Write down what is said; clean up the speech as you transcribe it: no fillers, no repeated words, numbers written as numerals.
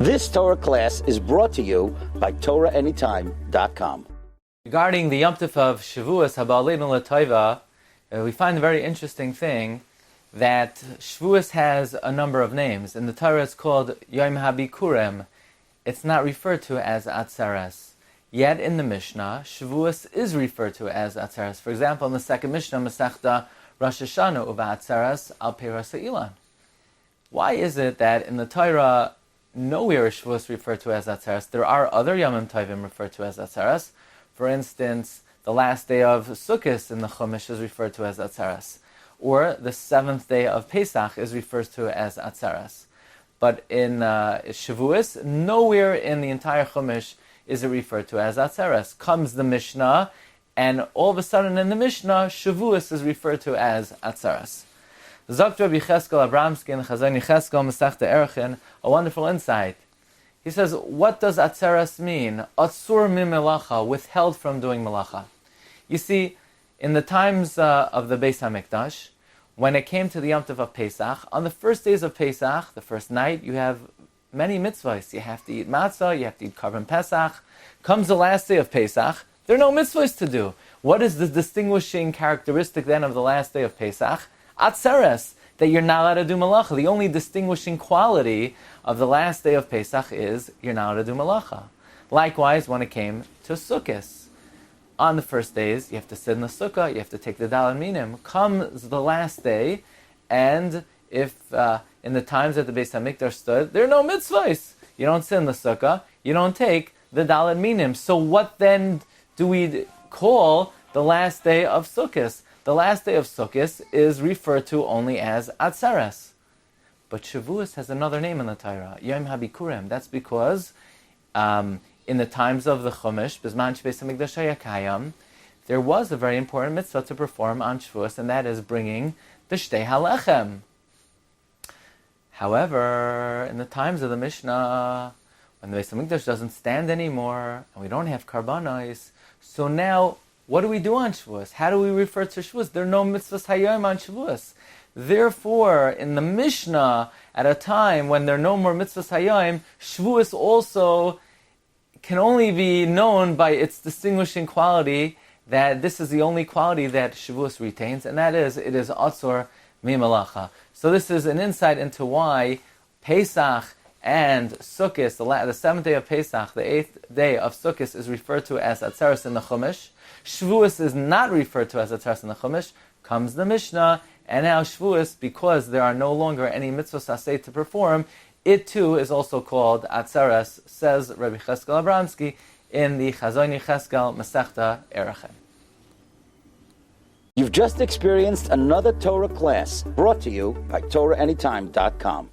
This Torah class is brought to you by TorahAnytime.com. Regarding the Yom Tov of Shavuos, Haba'aleinu L'Tova, we find a very interesting thing that Shavuos has a number of names. In the Torah it's called Yom HaBikurim. It's not referred to as Atzeres. Yet in the Mishna, Shavuos is referred to as Atzeres. For example, in the second Mishna, Masechta Rosh Hashanah Uva Atzeres Al Pei Ras Ilan. Why is it that in the Torah nowhere is Shavuos referred to as Atzeres? There are other Yomim Tovim referred to as Atzeres. For instance, the last day of Sukkot in the Chumash is referred to as Atzeres. Or the seventh day of Pesach is referred to as Atzeres. But in Shavuos, nowhere in the entire Chumash is it referred to as Atzeres. Comes the Mishnah, and all of a sudden in the Mishnah, Shavuos is referred to as Atzeres. Zok Rabbi Yechezkel Abramsky in Yechezkel Masechta Erchin, a wonderful insight. He says, what does Atzeres mean? Atzur mi melacha, withheld from doing melacha. You see, in the times of the Beis HaMikdash, when it came to the Yom Tov of Pesach, on the first days of Pesach, the first night, you have many mitzvahs. You have to eat matzah, you have to eat korban Pesach. Comes the last day of Pesach, there are no mitzvahs to do. What is the distinguishing characteristic then of the last day of Pesach? Atzeres, that you're not allowed to do malacha. The only distinguishing quality of the last day of Pesach is you're not allowed to do malacha. Likewise, when it came to Sukkot, on the first days, you have to sit in the sukkah, you have to take the daled minim. Comes the last day, and if in the times that the Beis HaMikdash stood, there are no mitzvahs. You don't sit in the sukkah, you don't take the daled minim. So what then do we call the last day of Sukkot? The last day of Sukkot is referred to only as Atzeres. But Shavuos has another name in the Torah, Yom HaBikurim. That's because in the times of the Chumash, Bizman Beis HaMikdash Haya Kayam, there was a very important mitzvah to perform on Shavuos, and that is bringing the Shtei HaLechem. However, in the times of the Mishnah, when the Beis HaMikdash doesn't stand anymore, and we don't have karbanos, so now, what do we do on Shavuos? How do we refer to Shavuos? There are no mitzvahs hayom on Shavuos. Therefore, in the Mishnah, at a time when there are no more mitzvahs hayom, Shavuos also can only be known by its distinguishing quality, that this is the only quality that Shavuos retains, and that is, it is atzur mi melacha. So this is an insight into why Pesach and Sukkot, the seventh day of Pesach, the eighth day of Sukkot, is referred to as Atzeres in the Chumash. Shavuos is not referred to as Atzeres in the Chumash. Comes the Mishnah, and now Shavuos, because there are no longer any mitzvahs aseh to perform, it too is also called Atzeres, says Rabbi Yechezkel Abramsky in the Yechezkel Masechta Erchin. You've just experienced another Torah class brought to you by TorahAnytime.com.